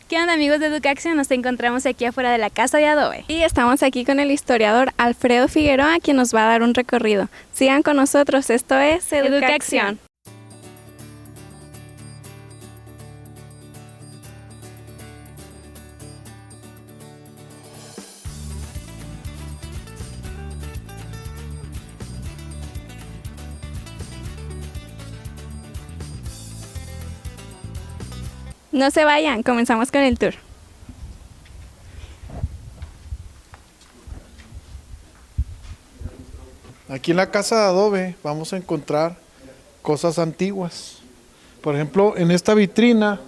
¿Qué onda, amigos de Educación? Nos encontramos aquí afuera de la casa de adobe. Y estamos aquí con el historiador Alfredo Figueroa, quien nos va a dar un recorrido. Sigan con nosotros, esto es Educación. No se vayan, comenzamos con el tour. Aquí en la casa de adobe vamos a encontrar cosas antiguas. Por ejemplo, en esta vitrina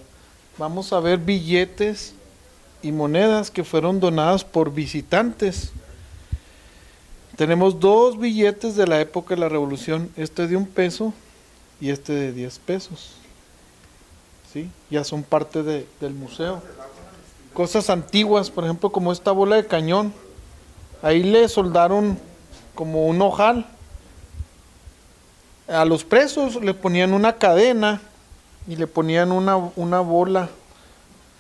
vamos a ver billetes y monedas que fueron donadas por visitantes. Tenemos dos billetes de la época de la Revolución, este de 1 peso y este de 10 pesos. ¿Sí? Ya son parte del museo. Cosas antiguas, por ejemplo, como esta bola de cañón. Ahí le soldaron como un ojal. A los presos le ponían una cadena y le ponían una bola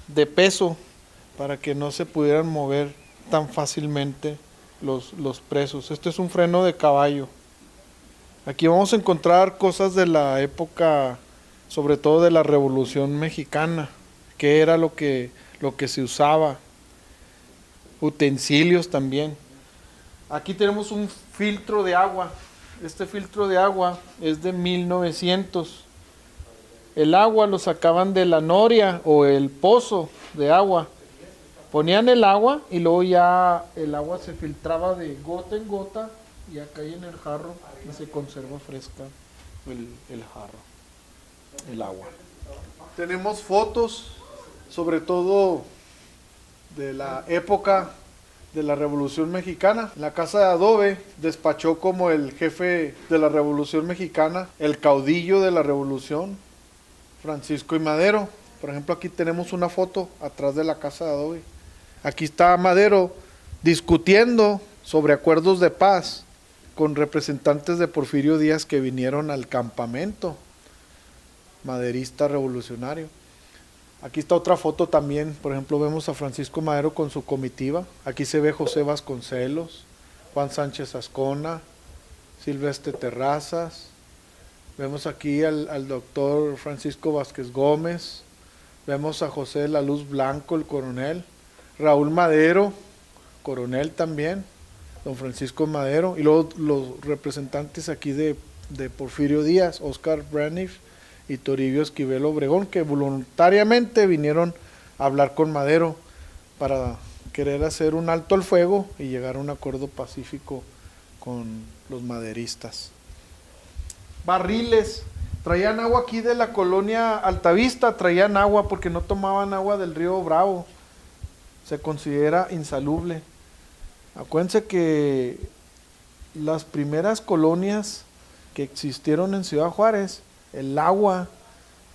de peso para que no se pudieran mover tan fácilmente los presos. Este es un freno de caballo. Aquí vamos a encontrar cosas de la época, sobre todo de la Revolución Mexicana, que era lo que se usaba. Utensilios también. Aquí tenemos un filtro de agua. Este filtro de agua es de 1900. El agua lo sacaban de la noria o el pozo de agua. Ponían el agua y luego ya el agua se filtraba de gota en gota y acá en el jarro y se conserva fresca el jarro, el agua. Tenemos fotos, sobre todo de la época de la Revolución Mexicana. La casa de adobe despachó como el jefe de la Revolución Mexicana, el caudillo de la Revolución, Francisco I. Madero. Por ejemplo, aquí tenemos una foto atrás de la casa de adobe. Aquí está Madero discutiendo sobre acuerdos de paz con representantes de Porfirio Díaz que vinieron al campamento maderista revolucionario. Aquí está otra foto también, por ejemplo, vemos a Francisco Madero con su comitiva. Aquí se ve José Vasconcelos, Juan Sánchez Ascona, Silvestre Terrazas. Vemos aquí al doctor Francisco Vázquez Gómez. Vemos a José de la Luz Blanco, el coronel. Raúl Madero, coronel también. Don Francisco Madero. Y luego los representantes aquí de Porfirio Díaz, Oscar Braniff y Toribio Esquivel Obregón, que voluntariamente vinieron a hablar con Madero para querer hacer un alto al fuego y llegar a un acuerdo pacífico con los maderistas. Barriles, traían agua aquí de la colonia Altavista, traían agua porque no tomaban agua del río Bravo, se considera insalubre. Acuérdense que las primeras colonias que existieron en Ciudad Juárez, el agua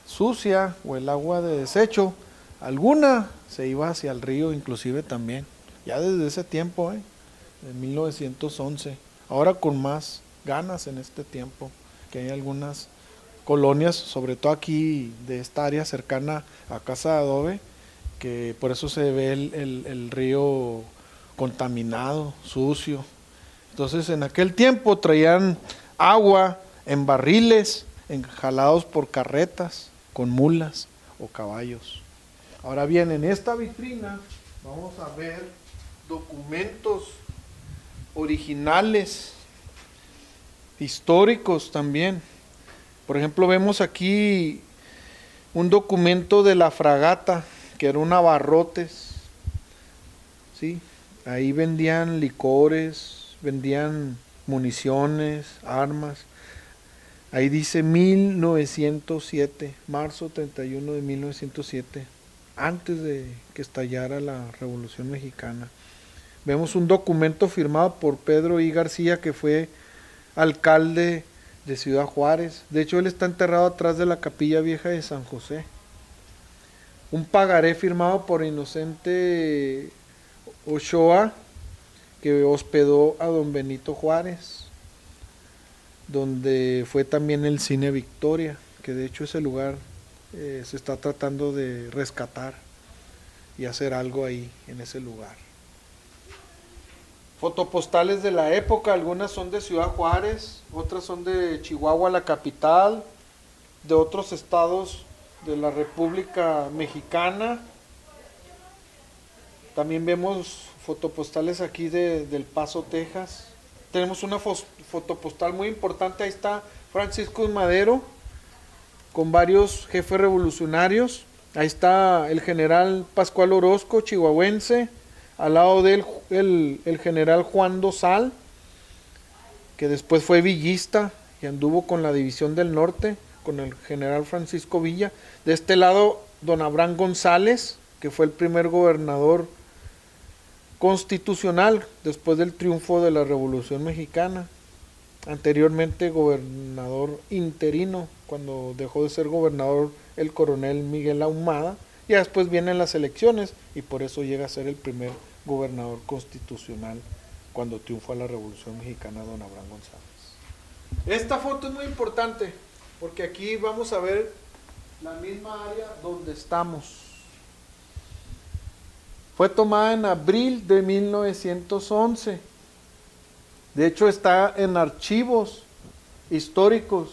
sucia o el agua de desecho, alguna se iba hacia el río inclusive también, ya desde ese tiempo, de 1911, ahora con más ganas en este tiempo, que hay algunas colonias, sobre todo aquí de esta área cercana a Casa de Adobe, que por eso se ve el río contaminado, sucio. Entonces en aquel tiempo traían agua en barriles, jalados por carretas, con mulas o caballos. Ahora bien, en esta vitrina vamos a ver documentos originales, históricos también. Por ejemplo, vemos aquí un documento de la fragata, que era un abarrotes, ¿sí? Ahí vendían licores, vendían municiones, armas. Ahí dice 1907, marzo 31 de 1907, antes de que estallara la Revolución Mexicana. Vemos un documento firmado por Pedro I. García, que fue alcalde de Ciudad Juárez. De hecho, él está enterrado atrás de la Capilla Vieja de San José. Un pagaré firmado por Inocente Ochoa, que hospedó a don Benito Juárez, donde fue también el Cine Victoria, que de hecho ese lugar se está tratando de rescatar. y hacer algo ahí en ese lugar. Fotopostales de la época, algunas son de Ciudad Juárez, otras son de Chihuahua, la capital, de otros estados de la República Mexicana. También vemos fotopostales aquí del Paso, Texas. Tenemos una fotopostal muy importante, ahí está Francisco I. Madero, con varios jefes revolucionarios. Ahí está el general Pascual Orozco, chihuahuense, al lado de él el general Juan Dosal, que después fue villista y anduvo con la División del Norte, con el general Francisco Villa. De este lado, don Abraham González, que fue el primer gobernador constitucional después del triunfo de la Revolución Mexicana. Anteriormente gobernador interino, cuando dejó de ser gobernador el coronel Miguel Ahumada. Y después vienen las elecciones y por eso llega a ser el primer gobernador constitucional cuando triunfa la Revolución Mexicana, don Abraham González. Esta foto es muy importante porque aquí vamos a ver la misma área donde estamos. Fue tomada en abril de 1911. De hecho está en archivos históricos,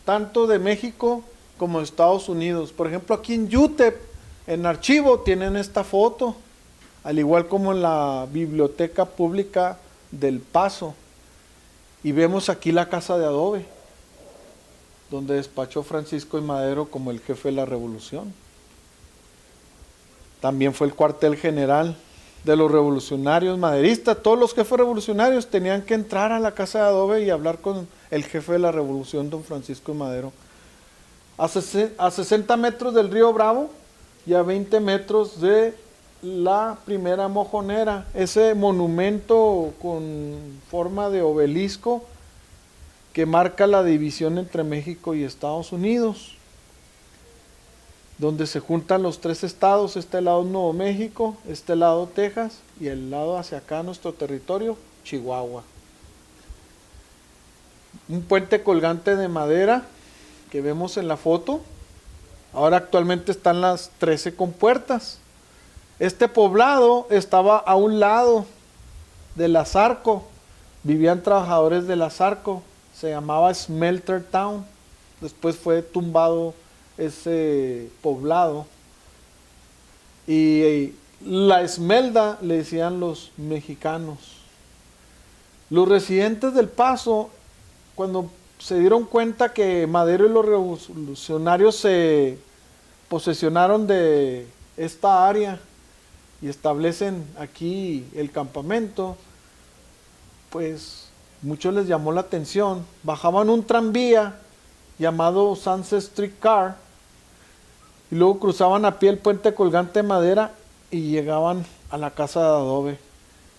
tanto de México como de Estados Unidos. Por ejemplo, aquí en UTEP, en archivo, tienen esta foto, al igual como en la Biblioteca Pública del Paso. Y vemos aquí la casa de adobe, donde despachó Francisco I. Madero como el jefe de la revolución. También fue el cuartel general de los revolucionarios maderistas. Todos los jefes revolucionarios tenían que entrar a la casa de adobe y hablar con el jefe de la revolución, don Francisco I. Madero. A 60 metros del río Bravo y a 20 metros de la primera mojonera, ese monumento con forma de obelisco que marca la división entre México y Estados Unidos, donde se juntan los tres estados. Este lado es Nuevo México, este lado Texas y el lado hacia acá, nuestro territorio, Chihuahua. Un puente colgante de madera que vemos en la foto. Ahora actualmente están las 13 compuertas. Este poblado estaba a un lado de la Zarco, vivían trabajadores de la Zarco, se llamaba Smelter Town. Después fue tumbado ese poblado y la esmelda le decían los mexicanos. Los residentes del Paso, cuando se dieron cuenta que Madero y los revolucionarios se posesionaron de esta área y establecen aquí el campamento, pues mucho les llamó la atención. Bajaban un tranvía llamado Sunset Streetcar y luego cruzaban a pie el puente colgante de madera y llegaban a la casa de adobe.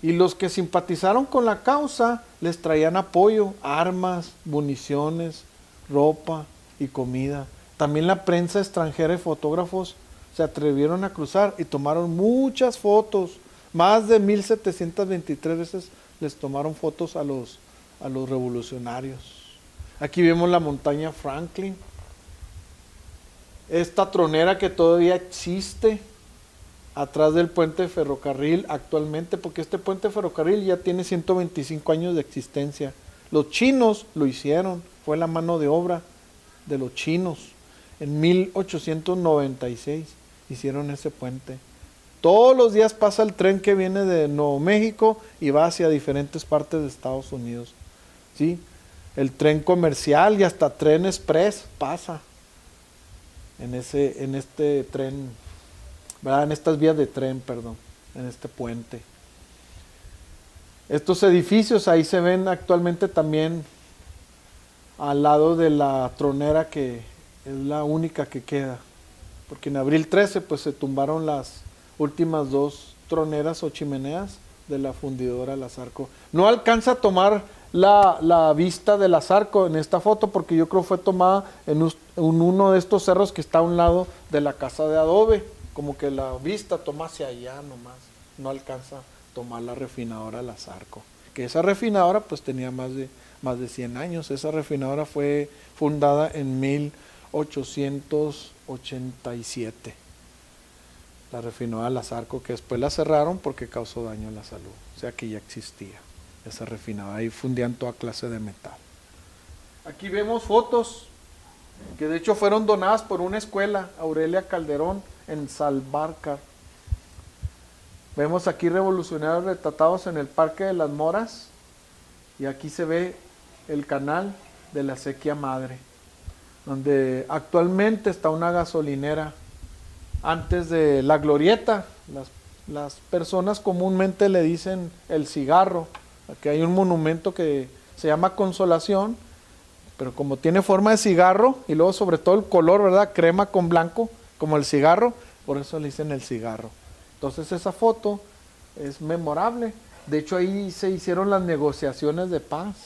Y los que simpatizaron con la causa les traían apoyo, armas, municiones, ropa y comida. También la prensa extranjera y fotógrafos se atrevieron a cruzar y tomaron muchas fotos. Más de 1723 veces les tomaron fotos a los revolucionarios. Aquí vemos la montaña Franklin. Esta tronera que todavía existe atrás del puente de ferrocarril actualmente, porque este puente de ferrocarril ya tiene 125 años de existencia. Los chinos lo hicieron, fue la mano de obra de los chinos. En 1896 hicieron ese puente. Todos los días pasa el tren que viene de Nuevo México y va hacia diferentes partes de Estados Unidos, ¿sí? El tren comercial y hasta tren express pasa en este tren, ¿verdad? En estas vías de tren, perdón, en este puente. Estos edificios ahí se ven actualmente también al lado de la tronera, que es la única que queda, porque en abril 13 pues se tumbaron las últimas dos troneras o chimeneas de la fundidora La Zarco. No alcanza a tomar la vista de La Zarco en esta foto, porque yo creo fue tomada en uno de estos cerros que está a un lado de la casa de adobe, como que la vista toma hacia allá nomás, no alcanza a tomar la refinadora La Zarco, que esa refinadora pues tenía más de 100 años. Esa refinadora fue fundada en 1887. la refinadora Las Arco, que después la cerraron porque causó daño a la salud. O sea que ya existía esa refinadora. Ahí fundían toda clase de metal. Aquí vemos fotos que de hecho fueron donadas por una escuela, Aurelia Calderón, en Salvarcar. Vemos aquí revolucionarios retratados en el Parque de las Moras. Y aquí se ve el canal de la Acequia Madre, donde actualmente está una gasolinera. Antes de la glorieta, las personas comúnmente le dicen el cigarro. Aquí hay un monumento que se llama Consolación, pero como tiene forma de cigarro, y luego sobre todo el color, ¿verdad? Crema con blanco, como el cigarro, por eso le dicen el cigarro. Entonces esa foto es memorable. De hecho ahí se hicieron las negociaciones de paz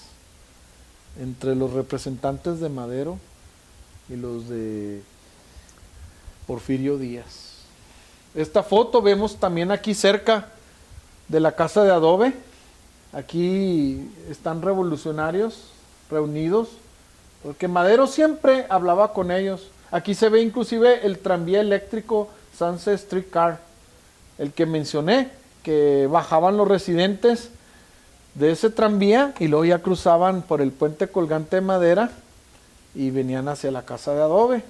entre los representantes de Madero y los de Porfirio Díaz. Esta foto vemos también aquí cerca de la casa de adobe. Aquí están revolucionarios reunidos, porque Madero siempre hablaba con ellos. Aquí se ve inclusive el tranvía eléctrico Sunset Streetcar, el que mencioné, que bajaban los residentes de ese tranvía y luego ya cruzaban por el puente colgante de madera y venían hacia la casa de adobe.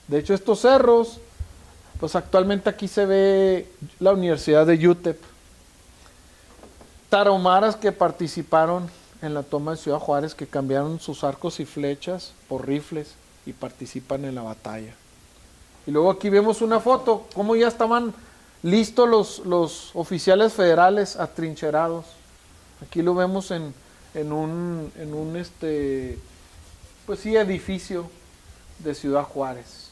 De hecho, estos cerros, pues actualmente aquí se ve la Universidad de UTEP. Tarahumaras que participaron en la toma de Ciudad Juárez, que cambiaron sus arcos y flechas por rifles y participan en la batalla. Y luego aquí vemos una foto, cómo ya estaban listos los oficiales federales atrincherados. Aquí lo vemos en un pues sí, edificio de Ciudad Juárez.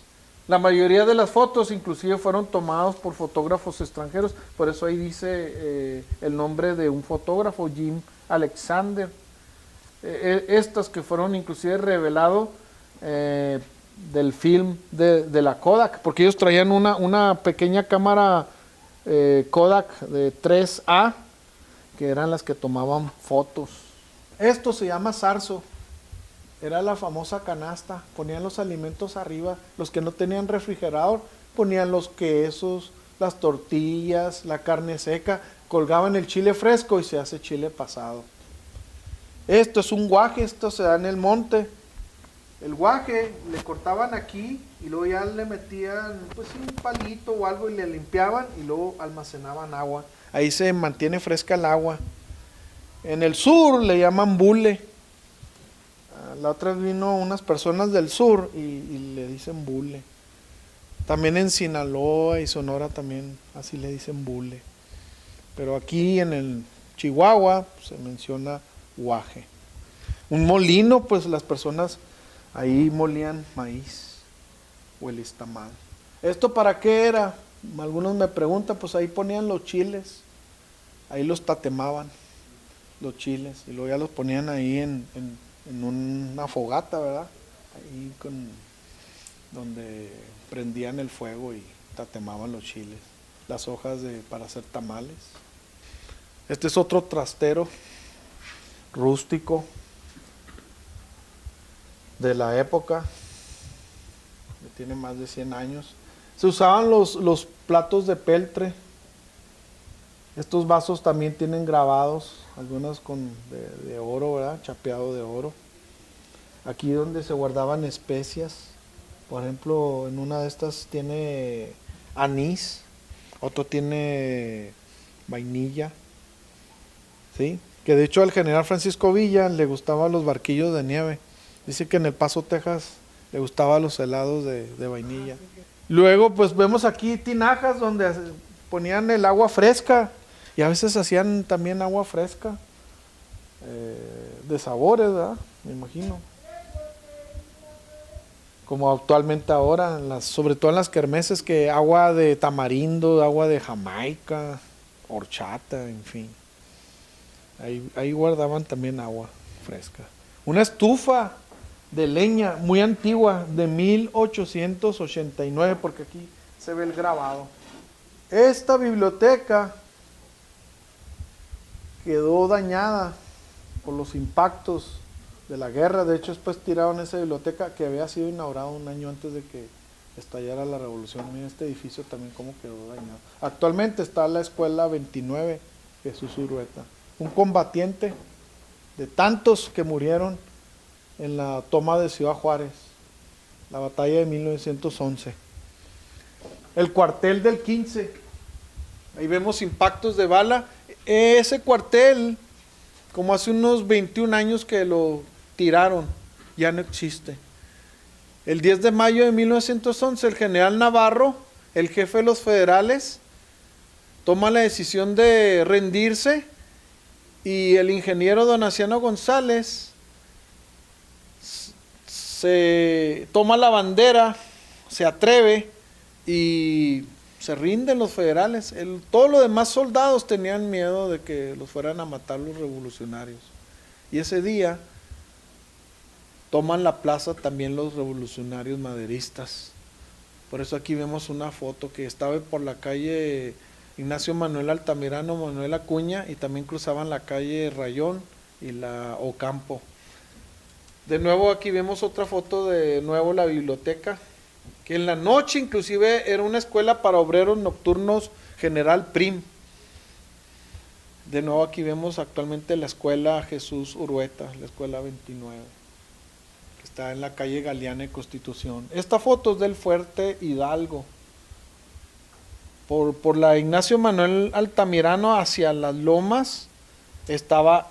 La mayoría de las fotos inclusive fueron tomadas por fotógrafos extranjeros, por eso ahí dice el nombre de un fotógrafo, Jim Alexander. Estas que fueron inclusive revelado del film de la Kodak, porque ellos traían una pequeña cámara Kodak de 3A, que eran las que tomaban fotos. Esto se llama zarzo. Era la famosa canasta, ponían los alimentos arriba, los que no tenían refrigerador, ponían los quesos, las tortillas, la carne seca, colgaban el chile fresco y se hace chile pasado. Esto es un guaje, esto se da en el monte. El guaje le cortaban aquí y luego ya le metían pues un palito o algo y le limpiaban y luego almacenaban agua. Ahí se mantiene fresca el agua. En el sur le llaman bule. La otra vez vino unas personas del sur y le dicen bule. También en Sinaloa y Sonora también así le dicen bule. Pero aquí en el Chihuahua se menciona guaje. Un molino, pues las personas ahí molían maíz o el estamal. ¿Esto para qué era? Algunos me preguntan, pues ahí ponían los chiles, ahí los tatemaban, los chiles, y luego ya los ponían ahí en una fogata, ¿verdad? Ahí donde prendían el fuego y tatemaban los chiles, las hojas para hacer tamales. Este es otro trastero rústico de la época, que tiene más de 100 años. Se usaban los platos de peltre. Estos vasos también tienen grabados, algunos de oro, ¿verdad? Chapeado de oro. Aquí donde se guardaban especias, por ejemplo, en una de estas tiene anís, otro tiene vainilla, ¿sí? Que de hecho al general Francisco Villa le gustaban los barquillos de nieve. Dice que en El Paso, Texas, le gustaban los helados de vainilla. Luego, pues vemos aquí tinajas donde ponían el agua fresca y a veces hacían también agua fresca de sabores, ¿verdad? Me imagino. Como actualmente ahora, sobre todo en las kermeses, que agua de tamarindo, agua de Jamaica, horchata, en fin. Ahí guardaban también agua fresca. Una estufa de leña muy antigua, de 1889, porque aquí se ve el grabado. Esta biblioteca quedó dañada por los impactos de la guerra. De hecho, después tiraron esa biblioteca que había sido inaugurada un año antes de que estallara la revolución. Miren este edificio también cómo quedó dañado. Actualmente está la escuela 29 Jesús Urueta, un combatiente de tantos que murieron en la toma de Ciudad Juárez, la batalla de 1911. El cuartel del 15, ahí vemos impactos de bala. Ese cuartel, como hace unos 21 años que lo tiraron, ya no existe. El 10 de mayo de 1911, el general Navarro, el jefe de los federales, toma la decisión de rendirse, y el ingeniero Donaciano González se toma la bandera, se atreve y se rinden los federales. Todos los demás soldados tenían miedo de que los fueran a matar los revolucionarios. Y ese día toman la plaza también los revolucionarios maderistas. Por eso aquí vemos una foto que estaba por la calle Ignacio Manuel Altamirano, Manuel Acuña, y también cruzaban la calle Rayón y la Ocampo. De nuevo aquí vemos otra foto de nuevo la biblioteca, que en la noche inclusive era una escuela para obreros nocturnos General Prim. De nuevo aquí vemos actualmente la escuela Jesús Urueta, la escuela 29, que está en la calle Galeana y Constitución. Esta foto es del Fuerte Hidalgo. Por la Ignacio Manuel Altamirano hacia las lomas estaba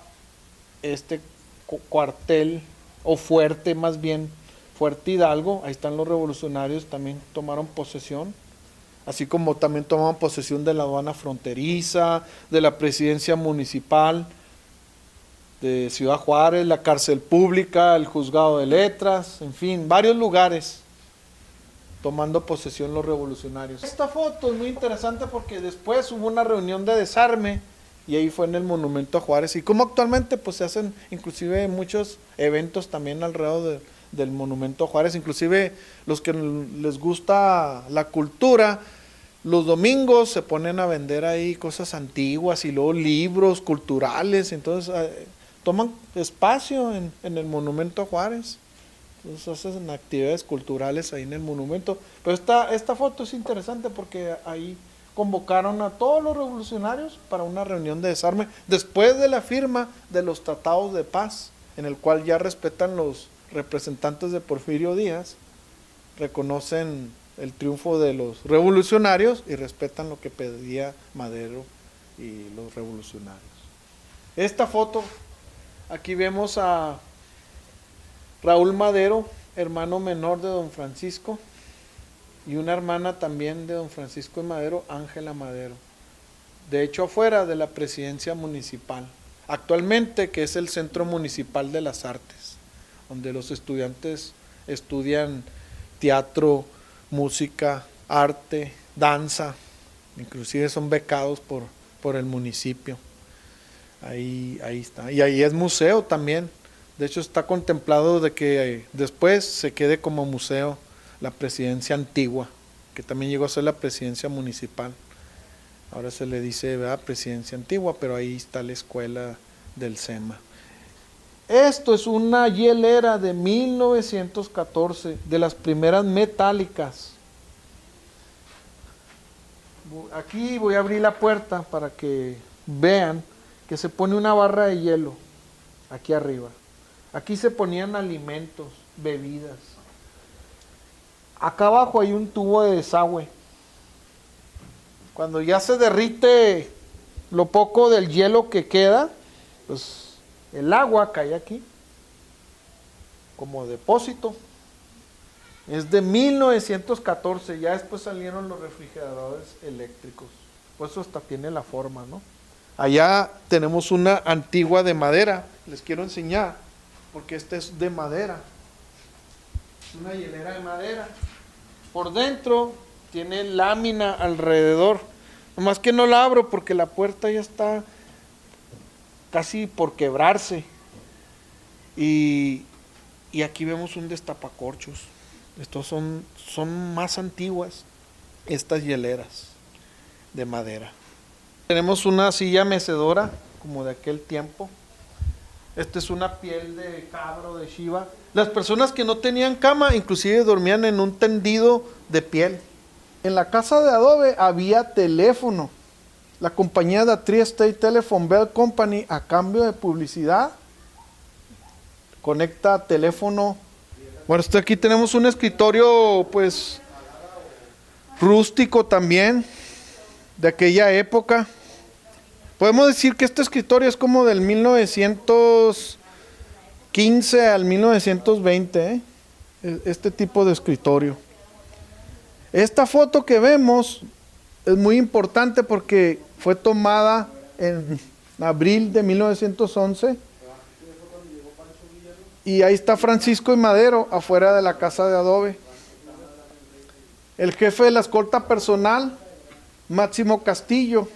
este cuartel, o fuerte más bien, Fuerte Hidalgo. Ahí están los revolucionarios, también tomaron posesión, así como también tomaron posesión de la aduana fronteriza, de la presidencia municipal de Ciudad Juárez, la cárcel pública, el juzgado de letras, en fin, varios lugares tomando posesión los revolucionarios. Esta foto es muy interesante porque después hubo una reunión de desarme y ahí fue en el Monumento a Juárez, y como actualmente pues se hacen inclusive muchos eventos también alrededor del Monumento a Juárez, inclusive los que les gusta la cultura, los domingos se ponen a vender ahí cosas antiguas y luego libros culturales, entonces toman espacio en el Monumento a Juárez. Entonces hacen actividades culturales ahí en el monumento. Pero esta foto es interesante porque ahí convocaron a todos los revolucionarios para una reunión de desarme después de la firma de los tratados de paz, en el cual ya respetan los representantes de Porfirio Díaz, reconocen el triunfo de los revolucionarios y respetan lo que pedía Madero y los revolucionarios. Esta foto, aquí vemos a Raúl Madero, hermano menor de don Francisco, y una hermana también de don Francisco y Madero, Ángela Madero. De hecho, afuera de la presidencia municipal, actualmente que es el Centro Municipal de las Artes, donde los estudiantes estudian teatro, música, arte, danza, inclusive son becados por el municipio. Ahí está. Y ahí es museo también. De hecho está contemplado de que después se quede como museo la presidencia antigua, que también llegó a ser la presidencia municipal. Ahora se le dice, ¿verdad?, presidencia antigua, pero ahí está la escuela del SEMA. Esto es una hielera de 1914, de las primeras metálicas. Aquí voy a abrir la puerta para que vean que se pone una barra de hielo aquí arriba. Aquí se ponían alimentos, bebidas. Acá abajo hay un tubo de desagüe. Cuando ya se derrite lo poco del hielo que queda, pues el agua cae aquí como depósito. Es de 1914, ya después salieron los refrigeradores eléctricos. Por eso hasta tiene la forma, ¿no? Allá tenemos una antigua de madera, les quiero enseñar, porque esta es de madera. Es una hielera de madera. Por dentro tiene lámina alrededor. Nomás que no la abro porque la puerta ya está casi por quebrarse. Y aquí vemos un destapacorchos. Estos son más antiguas, estas hieleras de madera. Tenemos una silla mecedora, como de aquel tiempo. Esta es una piel de cabro, de chiva. Las personas que no tenían cama, inclusive dormían en un tendido de piel. En la casa de adobe había teléfono. La compañía de Tri-State Telephone Bell Company, a cambio de publicidad, conecta teléfono. Bueno, aquí tenemos un escritorio pues rústico también, de aquella época. Podemos decir que este escritorio es como del 1915 al 1920, este tipo de escritorio. Esta foto que vemos es muy importante porque fue tomada en abril de 1911 y ahí está Francisco y Madero afuera de la casa de adobe. El jefe de la escolta personal, Máximo Castillo,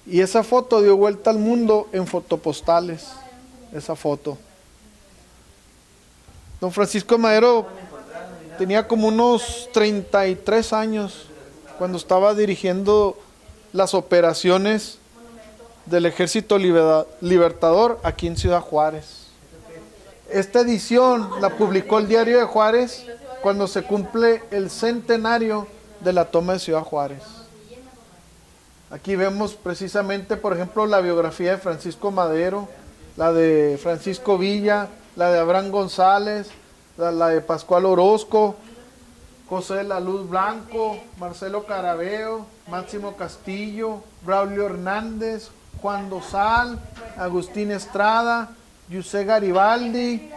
y esa foto dio vuelta al mundo en fotopostales, esa foto. Don Francisco de Madero tenía como unos 33 años cuando estaba dirigiendo las operaciones del Ejército Libertador aquí en Ciudad Juárez. Esta edición la publicó el Diario de Juárez cuando se cumple el centenario de la toma de Ciudad Juárez. Aquí vemos precisamente, por ejemplo, la biografía de Francisco Madero, la de Francisco Villa, la de Abraham González, la de Pascual Orozco, José de la Luz Blanco, Marcelo Carabeo, Máximo Castillo, Braulio Hernández, Juan Dosal, Agustín Estrada, José Garibaldi,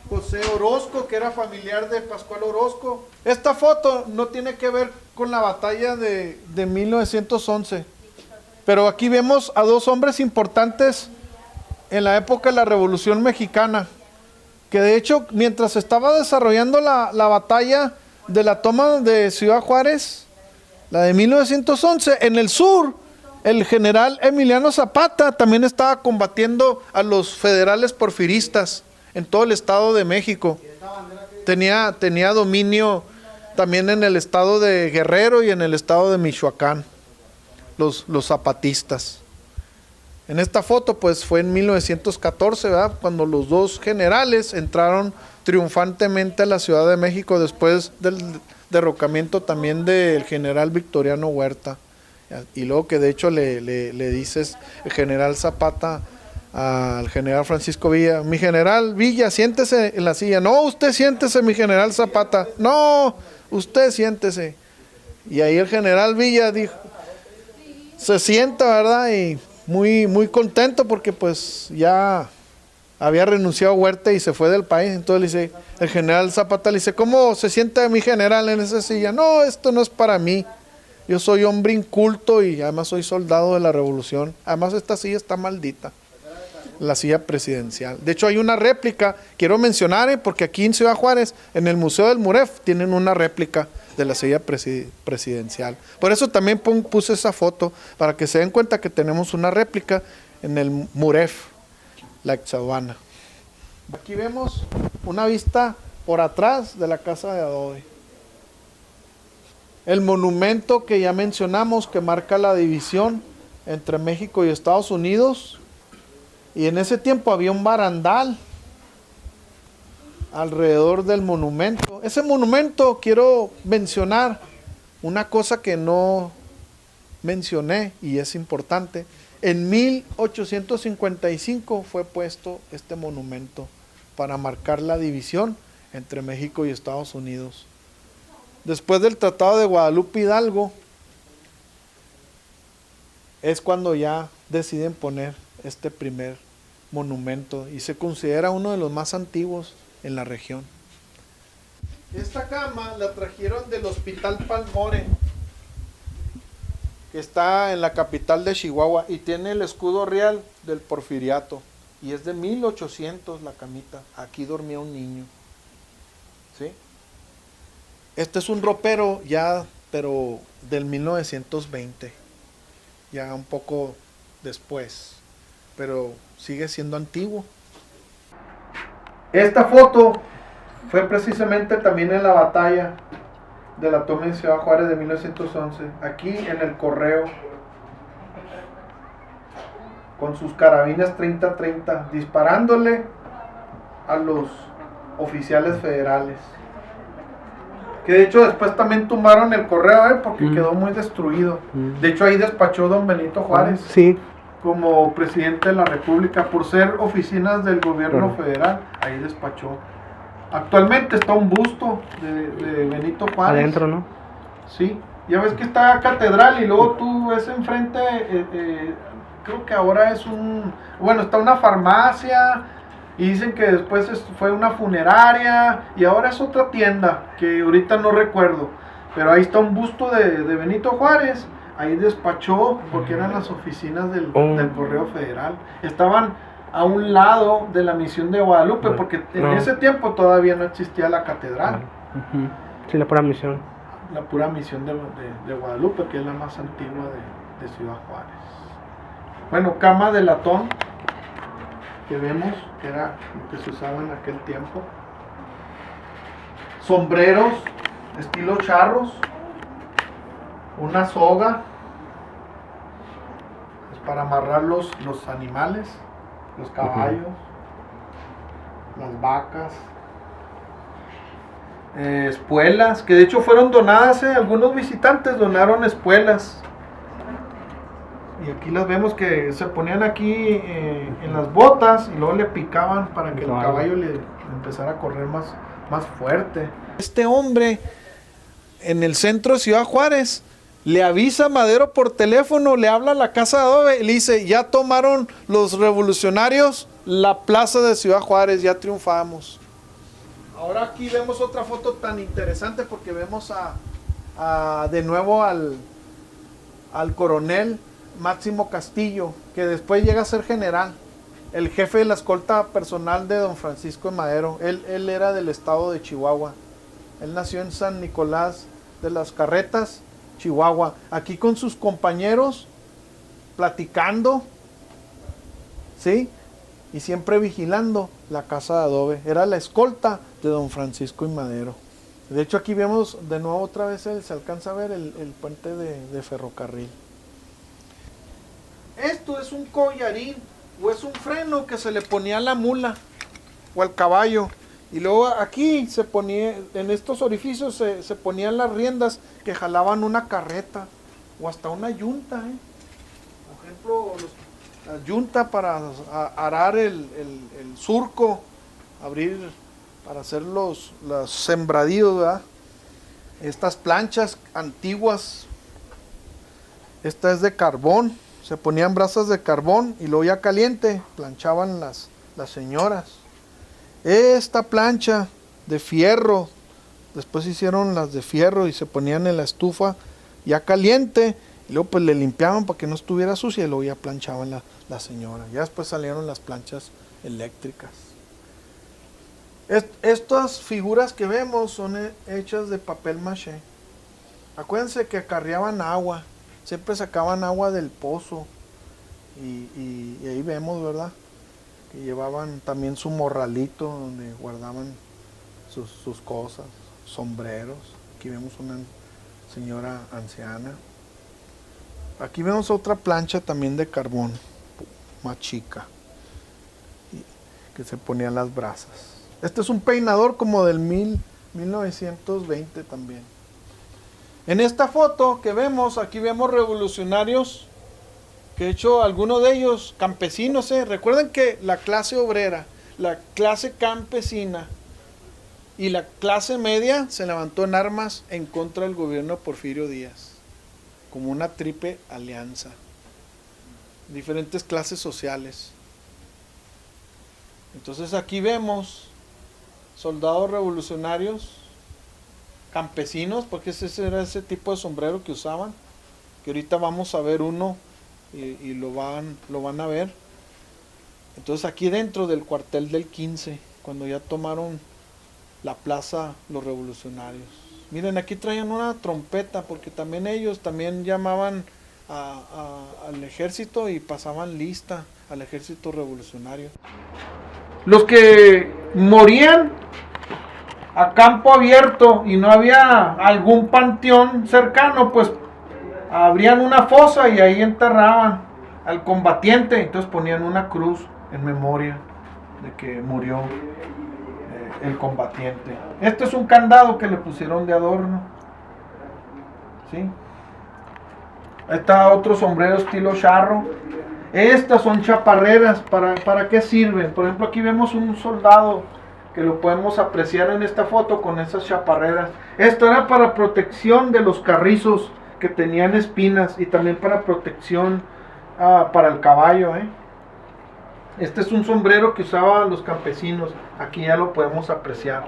José Orozco, que era familiar de Pascual Orozco. Esta foto no tiene que ver con la batalla de 1911, pero aquí vemos a dos hombres importantes en la época de la Revolución Mexicana, que de hecho mientras estaba desarrollando la batalla de la toma de Ciudad Juárez, la de 1911, en el sur, el general Emiliano Zapata también estaba combatiendo a los federales porfiristas en todo el Estado de México. Tenía dominio también en el estado de Guerrero y en el estado de Michoacán, los zapatistas. En esta foto pues fue en 1914, ¿verdad?, cuando los dos generales entraron triunfantemente a la Ciudad de México después del derrocamiento también del general Victoriano Huerta. Y luego que de hecho le dices el general Zapata al general Francisco Villa: mi general Villa, siéntese en la silla. No, usted siéntese, mi general Zapata. No, usted siéntese. Y ahí el general Villa dijo, se sienta, ¿verdad? Y muy contento porque pues ya había renunciado Huerta y se fue del país. Entonces le dice, el general Zapata le dice: ¿cómo se siente mi general en esa silla? No, esto no es para mí. Yo soy hombre inculto y además soy soldado de la revolución. Además esta silla está maldita, la silla presidencial. De hecho hay una réplica, quiero mencionar, porque aquí en Ciudad Juárez, en el Museo del MUREF, tienen una réplica de la silla presidencial. Por eso también puse esa foto, para que se den cuenta que tenemos una réplica en el MUREF, la Exaduana. Aquí vemos una vista por atrás de la casa de adobe. El monumento que ya mencionamos, que marca la división entre México y Estados Unidos. Y en ese tiempo había un barandal alrededor del monumento. Ese monumento, quiero mencionar una cosa que no mencioné y es importante. En 1855 fue puesto este monumento para marcar la división entre México y Estados Unidos. Después del Tratado de Guadalupe Hidalgo es cuando ya deciden poner este primer monumento y se considera uno de los más antiguos en la región. Esta cama la trajeron del Hospital Palmore, que está en la capital de Chihuahua y tiene el escudo real del Porfiriato y es de 1800 la camita. Aquí dormía un niño, ¿sí? Este es un ropero ya, pero del 1920, ya un poco después, pero sigue siendo antiguo. Esta foto fue precisamente también en la batalla de la toma de Ciudad Juárez de 1911, aquí en el Correo, con sus carabinas 30-30, disparándole a los oficiales federales. Que de hecho después también tumbaron el correo, porque quedó muy destruido. De hecho ahí despachó don Benito Juárez. Sí. Como presidente de la República, por ser oficinas del gobierno federal, ahí despachó. Actualmente está un busto de Benito Juárez. Adentro, ¿no? Sí, ya ves que está catedral y luego tú ves enfrente, creo que ahora es está una farmacia y dicen que después fue una funeraria y ahora es otra tienda que ahorita no recuerdo, pero ahí está un busto de Benito Juárez. Ahí despachó porque eran las oficinas del Correo Federal. Estaban a un lado de la misión de Guadalupe, porque en ese tiempo todavía no existía la catedral. Sí, la pura misión. La pura misión de Guadalupe, que es la más antigua de Ciudad Juárez. Bueno, cama de latón, que vemos que era lo que se usaba en aquel tiempo. Sombreros, estilo charros. Una soga es para amarrar los animales, los caballos, las vacas. Espuelas, que de hecho fueron donadas, algunos visitantes donaron espuelas. Y aquí las vemos que se ponían aquí en las botas y luego le picaban para que el caballo le empezara a correr más fuerte. Este hombre en el centro de Ciudad Juárez le avisa a Madero por teléfono, le habla a la Casa de Adobe y le dice: ya tomaron los revolucionarios la plaza de Ciudad Juárez, ya triunfamos. Ahora aquí vemos otra foto tan interesante porque vemos de nuevo al coronel Máximo Castillo, que después llega a ser general, el jefe de la escolta personal de don Francisco de Madero. Él era del estado de Chihuahua. Él nació en San Nicolás de las Carretas, Chihuahua, aquí con sus compañeros, platicando, ¿sí? Y siempre vigilando la Casa de Adobe. Era la escolta de don Francisco y Madero. De hecho, aquí vemos de nuevo otra vez, se alcanza a ver el puente de ferrocarril. Esto es un collarín, o es un freno que se le ponía a la mula, o al caballo. Y luego aquí se ponía, en estos orificios se ponían las riendas que jalaban una carreta o hasta una yunta. Por ejemplo, la yunta para arar el surco, abrir, para hacer los sembradíos, ¿verdad? Estas planchas antiguas, esta es de carbón, se ponían brasas de carbón y luego ya caliente planchaban las señoras. Esta plancha de fierro, después hicieron las de fierro y se ponían en la estufa ya caliente y luego pues le limpiaban para que no estuviera sucia y luego ya planchaban la señora. Ya después salieron las planchas eléctricas. Estas figuras que vemos son hechas de papel maché. Acuérdense que acarreaban agua, siempre sacaban agua del pozo y ahí vemos, ¿verdad?, que llevaban también su morralito donde guardaban sus cosas, sombreros. Aquí vemos una señora anciana. Aquí vemos otra plancha también de carbón, más chica, que se ponían las brasas. Este es un peinador como del 1920 también. En esta foto que vemos, aquí vemos revolucionarios, que de hecho algunos de ellos campesinos. Recuerden que la clase obrera, la clase campesina y la clase media se levantó en armas en contra del gobierno de Porfirio Díaz, como una triple alianza, diferentes clases sociales. Entonces aquí vemos soldados revolucionarios, campesinos, porque ese era ese tipo de sombrero que usaban, que ahorita vamos a ver uno y lo van a ver. Entonces aquí dentro del cuartel del 15, cuando ya tomaron la plaza los revolucionarios. Miren, aquí traían una trompeta, porque también ellos también llamaban al ejército y pasaban lista al ejército revolucionario. Los que morían a campo abierto y no había algún panteón cercano, pues abrían una fosa y ahí enterraban al combatiente. Entonces ponían una cruz en memoria de que murió el combatiente. Este es un candado que le pusieron de adorno. ¿Sí? Ahí está otro sombrero estilo charro. Estas son chaparreras. ¿Para qué sirven? Por ejemplo, aquí vemos un soldado que lo podemos apreciar en esta foto con esas chaparreras. Esto era para protección de los carrizos que tenían espinas y también para protección para el caballo. Este es un sombrero que usaban los campesinos. Aquí ya lo podemos apreciar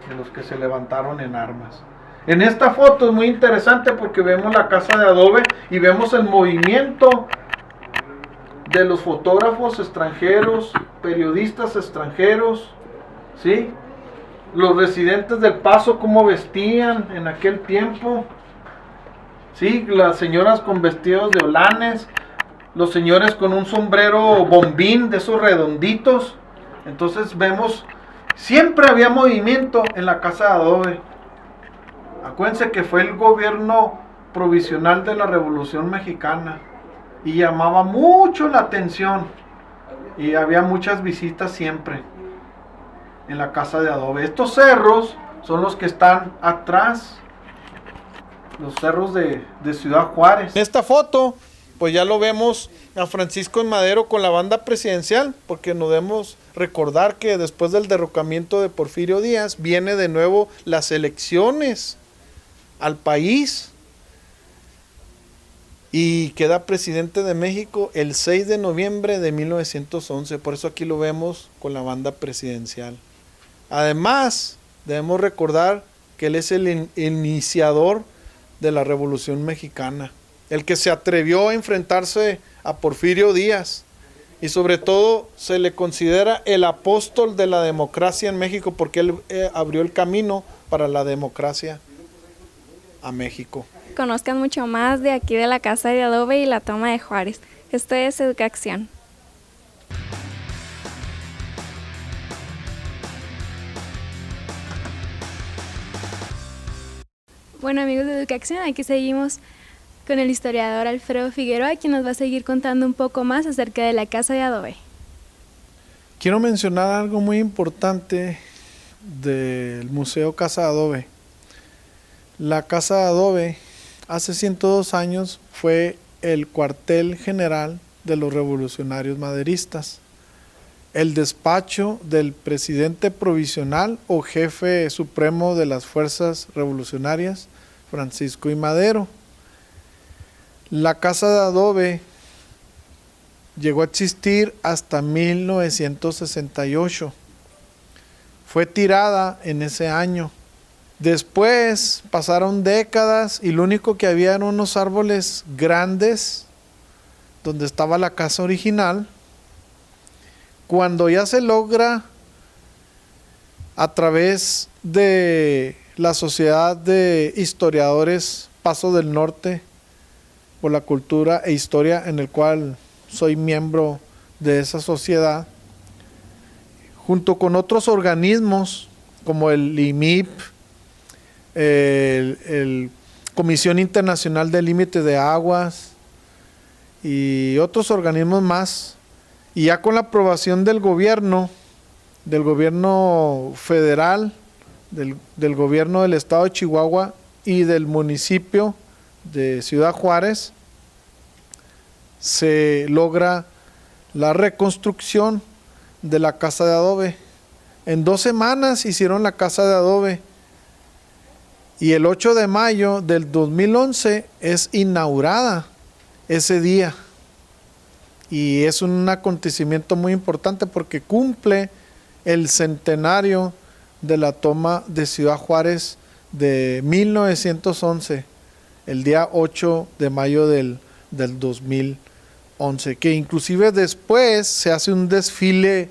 de los que se levantaron en armas. En esta foto es muy interesante porque vemos la casa de adobe y vemos el movimiento de los fotógrafos extranjeros, periodistas extranjeros, ¿sí? Los residentes del Paso, cómo vestían en aquel tiempo, ¿sí? Las señoras con vestidos de holanes, los señores con un sombrero bombín de esos redonditos. Entonces vemos, siempre había movimiento en la casa de adobe. Acuérdense que fue el gobierno provisional de la Revolución Mexicana y llamaba mucho la atención y había muchas visitas siempre en la casa de adobe. Estos cerros son los que están atrás, los cerros de Ciudad Juárez. En esta foto pues ya lo vemos a Francisco I. Madero con la banda presidencial, porque no debemos recordar que después del derrocamiento de Porfirio Díaz viene de nuevo las elecciones al país y queda presidente de México el 6 de noviembre de 1911, por eso aquí lo vemos con la banda presidencial. Además, debemos recordar que él es el iniciador de la Revolución Mexicana, el que se atrevió a enfrentarse a Porfirio Díaz y sobre todo se le considera el apóstol de la democracia en México porque él abrió el camino para la democracia a México. Conozcan mucho más de aquí de la casa de adobe y la toma de Juárez. Esto es Educación. Bueno, amigos de Educación, aquí seguimos con el historiador Alfredo Figueroa, quien nos va a seguir contando un poco más acerca de la casa de adobe. Quiero mencionar algo muy importante del Museo Casa de Adobe. La Casa de Adobe hace 102 años fue el cuartel general de los revolucionarios maderistas, el despacho del presidente provisional o jefe supremo de las fuerzas revolucionarias, Francisco I. Madero. La Casa de Adobe llegó a existir hasta 1968. Fue tirada en ese año. Después pasaron décadas y lo único que había eran unos árboles grandes donde estaba la casa original. Cuando ya se logra a través de la Sociedad de Historiadores Paso del Norte por la Cultura e Historia, en el cual soy miembro de esa sociedad, junto con otros organismos como el IMIP, el Comisión Internacional del Límite de Aguas y otros organismos más, y ya con la aprobación del gobierno federal, del gobierno del estado de Chihuahua y del municipio de Ciudad Juárez, se logra la reconstrucción de la casa de adobe. En 2 semanas hicieron la casa de adobe y el 8 de mayo del 2011 es inaugurada ese día. Y es un acontecimiento muy importante porque cumple el centenario de la toma de Ciudad Juárez de 1911, el día 8 de mayo del 2011, que inclusive después se hace un desfile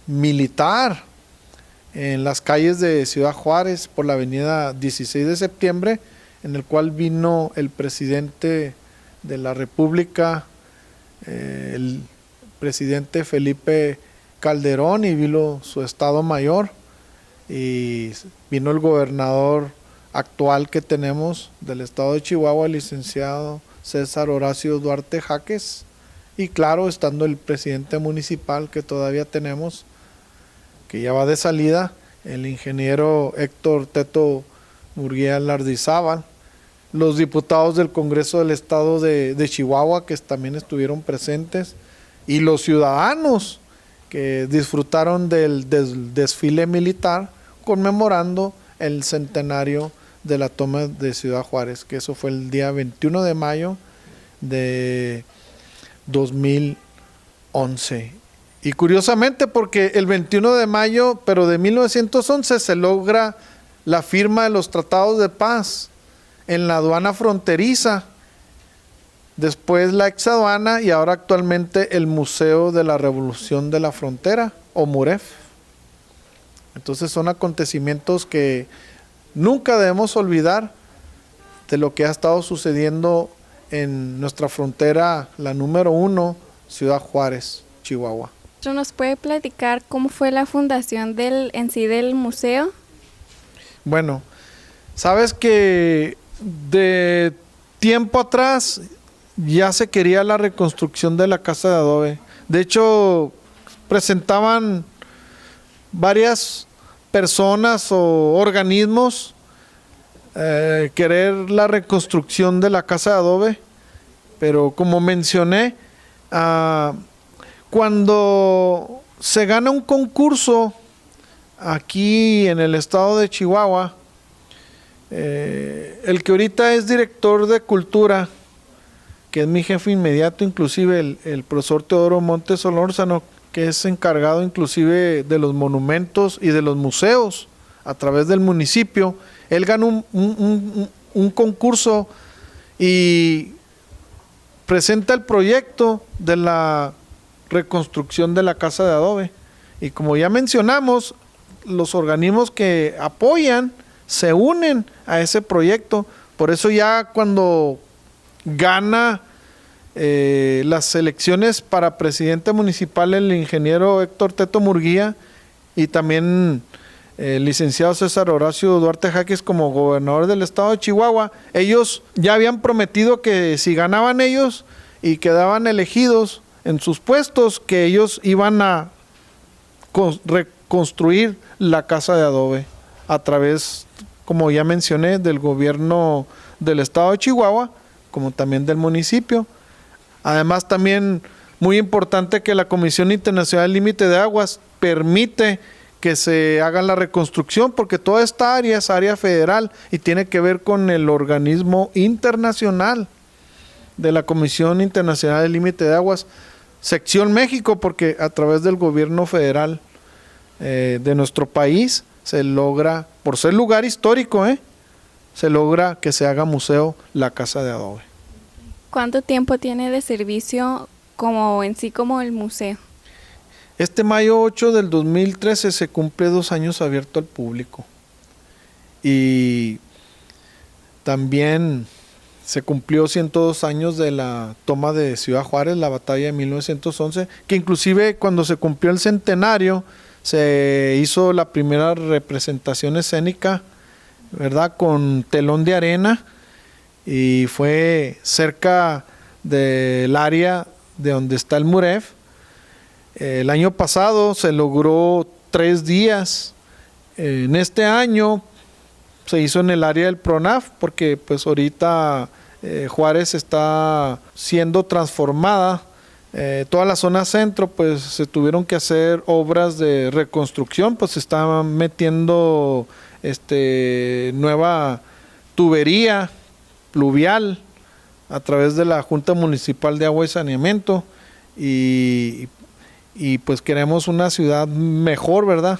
militar en las calles de Ciudad Juárez por la avenida 16 de septiembre, en el cual vino el presidente de la República, el presidente Felipe Calderón, y vino su estado mayor, y vino el gobernador actual que tenemos del estado de Chihuahua, el licenciado César Horacio Duarte Jaques, y claro, estando el presidente municipal que todavía tenemos, que ya va de salida, el ingeniero Héctor Teto Murguía Lardizábal, los diputados del Congreso del Estado de Chihuahua que también estuvieron presentes, y los ciudadanos que disfrutaron del desfile militar conmemorando el centenario de la toma de Ciudad Juárez, que eso fue el día 21 de mayo de 2011. Y curiosamente, porque el 21 de mayo, pero de 1911, se logra la firma de los tratados de paz en la aduana fronteriza, después la exaduana y ahora actualmente el Museo de la Revolución de la Frontera, o MUREF. Entonces son acontecimientos que nunca debemos olvidar de lo que ha estado sucediendo en nuestra frontera, la número 1, Ciudad Juárez, Chihuahua. ¿Nos puede platicar cómo fue la fundación del museo? Bueno, sabes que de tiempo atrás ya se quería la reconstrucción de la casa de adobe. De hecho, presentaban varias personas o organismos querer la reconstrucción de la casa de adobe, pero como mencioné, cuando se gana un concurso aquí en el estado de Chihuahua, el que ahorita es director de cultura, que es mi jefe inmediato, inclusive el profesor Teodoro Montes Solórzano, que es encargado inclusive de los monumentos y de los museos a través del municipio, él ganó un concurso y presenta el proyecto de la reconstrucción de la casa de adobe. Y como ya mencionamos, los organismos que apoyan se unen a ese proyecto. Por eso ya cuando gana las elecciones para presidente municipal el ingeniero Héctor Teto Murguía y también el licenciado César Horacio Duarte Jaques como gobernador del estado de Chihuahua, ellos ya habían prometido que si ganaban ellos y quedaban elegidos en sus puestos, que ellos iban a reconstruir la casa de adobe a través, como ya mencioné, del gobierno del estado de Chihuahua, como también del municipio. Además, también muy importante que la Comisión Internacional del Límite de Aguas permite que se haga la reconstrucción, porque toda esta área es área federal y tiene que ver con el organismo internacional de la Comisión Internacional del Límite de Aguas, sección México, porque a través del gobierno federal de nuestro país se logra, por ser lugar histórico, se logra que se haga museo la casa de adobe. ¿Cuánto tiempo tiene de servicio como el museo? Este mayo 8 del 2013 se cumple 2 años abierto al público. Y también se cumplió 102 años de la toma de Ciudad Juárez, la batalla de 1911, que inclusive cuando se cumplió el centenario se hizo la primera representación escénica, ¿verdad?, con telón de arena, y fue cerca del área de donde está el MUREF. El año pasado se logró 3 días. En este año se hizo en el área del PRONAF, porque pues ahorita Juárez está siendo transformada. Toda la zona centro, pues se tuvieron que hacer obras de reconstrucción, pues se está metiendo nueva tubería pluvial a través de la Junta Municipal de Agua y Saneamiento, y pues queremos una ciudad mejor, ¿verdad?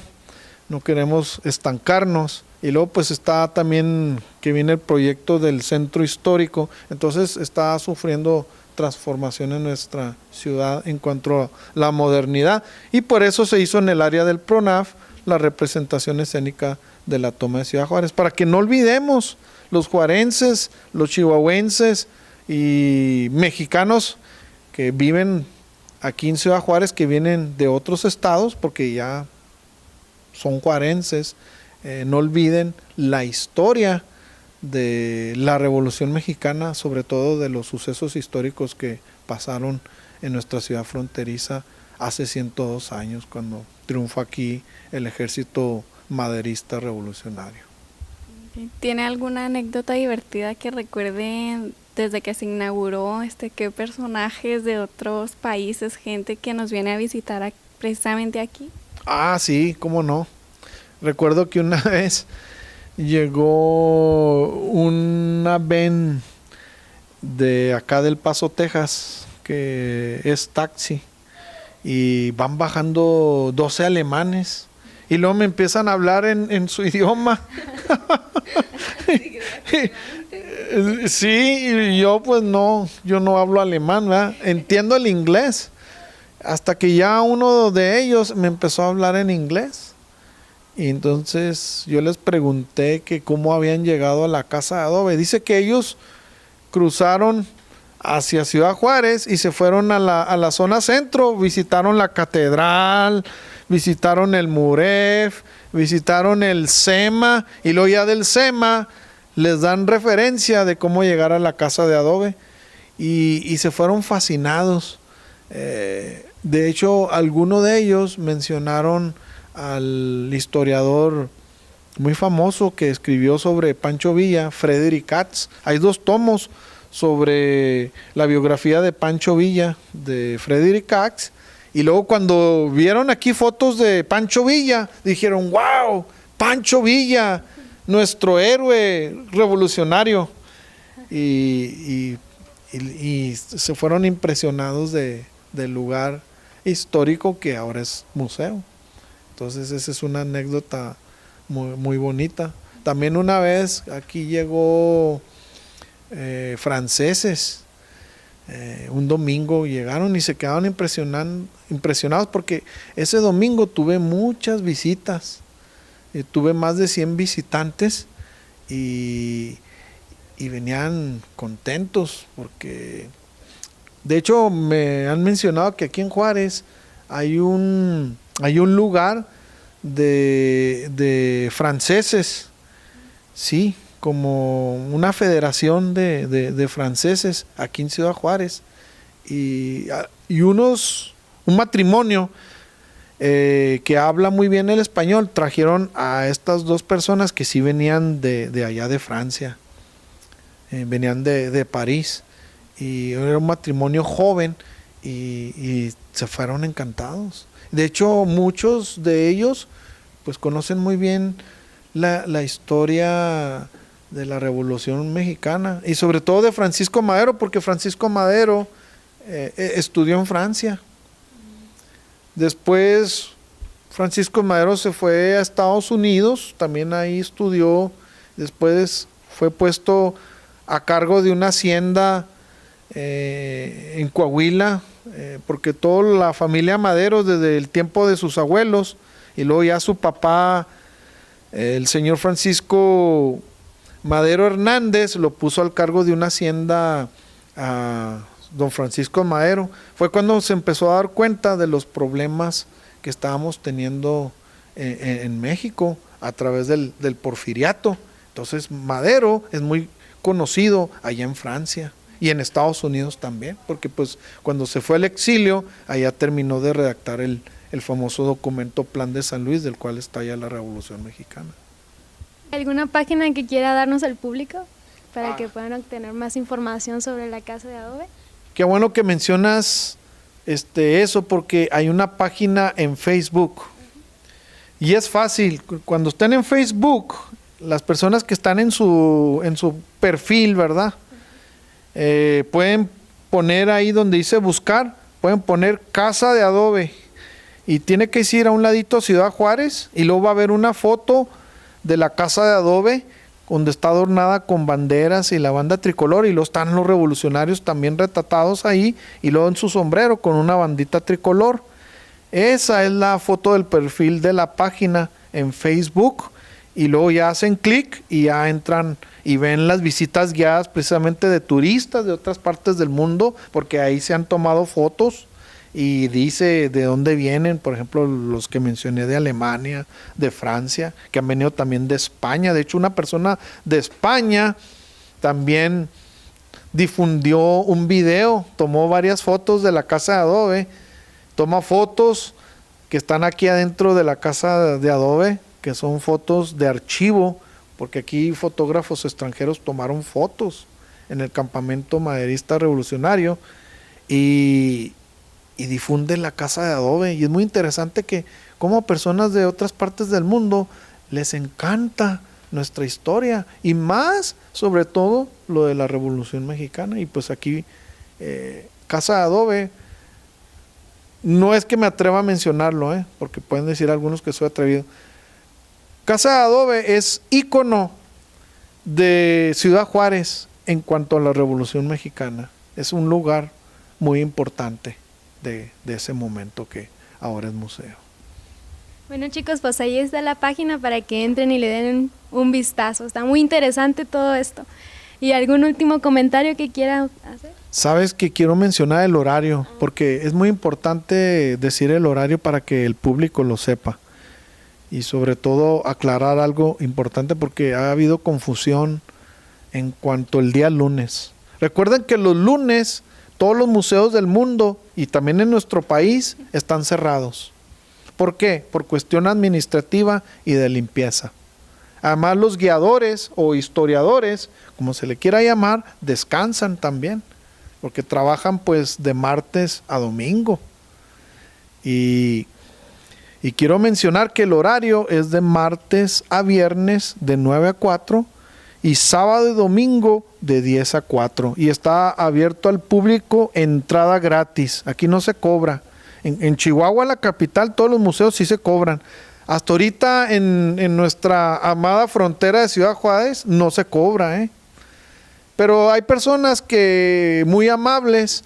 No queremos estancarnos. Y luego pues está también que viene el proyecto del centro histórico, entonces está sufriendo transformación en nuestra ciudad en cuanto a la modernidad, y por eso se hizo en el área del PRONAF la representación escénica de la toma de Ciudad Juárez, para que no olvidemos los juarenses, los chihuahuenses y mexicanos que viven aquí en Ciudad Juárez, que vienen de otros estados porque ya son juarenses, no olviden la historia de la Revolución Mexicana, sobre todo de los sucesos históricos que pasaron en nuestra ciudad fronteriza hace 102 años, cuando triunfó aquí el ejército maderista revolucionario. ¿Tiene alguna anécdota divertida que recuerde desde que se inauguró? ¿Qué personajes de otros países, gente que nos viene a visitar precisamente aquí? Ah, sí, cómo no. Recuerdo que una vez llegó una ven de acá del Paso, Texas, que es taxi, y van bajando 12 alemanes y luego me empiezan a hablar en su idioma. Sí, y yo pues no, yo no hablo alemán, ¿verdad? Entiendo el inglés, hasta que ya uno de ellos me empezó a hablar en inglés. Y entonces yo les pregunté que cómo habían llegado a la casa de adobe. Dice que ellos cruzaron hacia Ciudad Juárez y se fueron a la zona centro, visitaron la catedral, visitaron el Muref, visitaron el SEMA, y luego ya del SEMA les dan referencia de cómo llegar a la casa de adobe, y se fueron fascinados. De hecho, algunos de ellos mencionaron al historiador muy famoso que escribió sobre Pancho Villa, Frederick Katz. Hay 2 tomos sobre la biografía de Pancho Villa, de Frederick Katz, y luego cuando vieron aquí fotos de Pancho Villa, dijeron, wow, Pancho Villa, nuestro héroe revolucionario, y se fueron impresionados del lugar histórico que ahora es museo. Entonces esa es una anécdota muy, muy bonita. También una vez aquí llegó franceses, un domingo llegaron y se quedaron impresionados porque ese domingo tuve muchas visitas, tuve más de 100 visitantes y venían contentos porque de hecho me han mencionado que aquí en Juárez hay un lugar de franceses, sí, como una federación de franceses aquí en Ciudad Juárez, y un matrimonio que habla muy bien el español, trajeron a estas 2 personas que sí venían de allá de Francia, venían de París, y era un matrimonio joven y se fueron encantados. De hecho, muchos de ellos pues conocen muy bien la historia de la Revolución Mexicana y sobre todo de Francisco Madero, porque Francisco Madero estudió en Francia. Después Francisco Madero se fue a Estados Unidos, también ahí estudió, después fue puesto a cargo de una hacienda en Coahuila, porque toda la familia Madero desde el tiempo de sus abuelos, y luego ya su papá, el señor Francisco Madero Hernández, lo puso al cargo de una hacienda a don Francisco Madero. Fue cuando se empezó a dar cuenta de los problemas que estábamos teniendo en México a través del porfiriato. Entonces Madero es muy conocido allá en Francia y en Estados Unidos también, porque pues cuando se fue al exilio, allá terminó de redactar el famoso documento Plan de San Luis, del cual está ya la Revolución Mexicana. ¿Alguna página que quiera darnos al público para que puedan obtener más información sobre la casa de adobe? Qué bueno que mencionas eso, porque hay una página en Facebook y es fácil. Cuando estén en Facebook, las personas que están en su perfil, ¿verdad? Pueden poner ahí donde dice buscar, pueden poner casa de adobe y tiene que ir a un ladito Ciudad Juárez y luego va a haber una foto de la casa de adobe donde está adornada con banderas y la banda tricolor, y luego están los revolucionarios también retratados ahí, y luego en su sombrero con una bandita tricolor. Esa es la foto del perfil de la página en Facebook, y luego ya hacen clic y ya entran y ven las visitas guiadas precisamente de turistas de otras partes del mundo, porque ahí se han tomado fotos y dice de dónde vienen, por ejemplo, los que mencioné de Alemania, de Francia, que han venido también de España. De hecho, una persona de España también difundió un video, tomó varias fotos de la casa de adobe, toma fotos que están aquí adentro de la casa de adobe, que son fotos de archivo, porque aquí fotógrafos extranjeros tomaron fotos en el campamento maderista revolucionario y difunden la casa de adobe. Y es muy interesante que como personas de otras partes del mundo les encanta nuestra historia y más sobre todo lo de la Revolución Mexicana. Y pues aquí casa de adobe, no es que me atreva a mencionarlo, porque pueden decir algunos que soy atrevido. Casa de adobe es ícono de Ciudad Juárez en cuanto a la Revolución Mexicana. Es un lugar muy importante de ese momento que ahora es museo. Bueno chicos, pues ahí está la página para que entren y le den un vistazo. Está muy interesante todo esto. ¿Y algún último comentario que quiera hacer? Sabes que quiero mencionar el horario, porque es muy importante decir el horario para que el público lo sepa. Y sobre todo aclarar algo importante porque ha habido confusión en cuanto al día lunes. Recuerden que los lunes todos los museos del mundo y también en nuestro país están cerrados. ¿Por qué? Por cuestión administrativa y de limpieza. Además los guiadores o historiadores, como se le quiera llamar, descansan también, porque trabajan pues de martes a domingo. Y quiero mencionar que el horario es de martes a viernes de 9 a 4 y sábado y domingo de 10 a 4. Y está abierto al público, entrada gratis. Aquí no se cobra. En Chihuahua, la capital, todos los museos sí se cobran. Hasta ahorita en nuestra amada frontera de Ciudad Juárez no se cobra, Pero hay personas que muy amables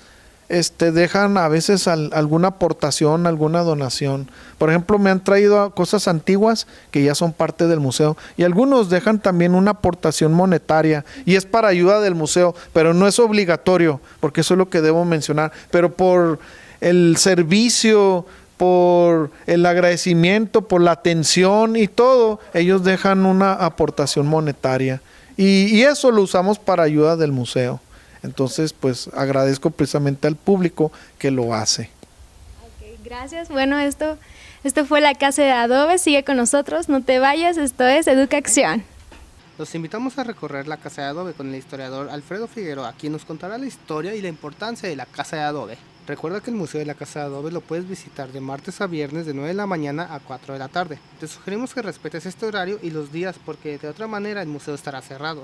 dejan a veces alguna aportación, alguna donación. Por ejemplo, me han traído cosas antiguas que ya son parte del museo y algunos dejan también una aportación monetaria y es para ayuda del museo, pero no es obligatorio, porque eso es lo que debo mencionar. Pero por el servicio, por el agradecimiento, por la atención y todo, ellos dejan una aportación monetaria y eso lo usamos para ayuda del museo. Entonces, pues agradezco precisamente al público que lo hace. Okay, gracias. Bueno, esto fue la Casa de Adobe. Sigue con nosotros, no te vayas. Esto es Educación. Los invitamos a recorrer la Casa de Adobe con el historiador Alfredo Figueroa, quien nos contará la historia y la importancia de la Casa de Adobe. Recuerda que el Museo de la Casa de Adobe lo puedes visitar de martes a viernes de 9 de la mañana a 4 de la tarde. Te sugerimos que respetes este horario y los días porque de otra manera el museo estará cerrado.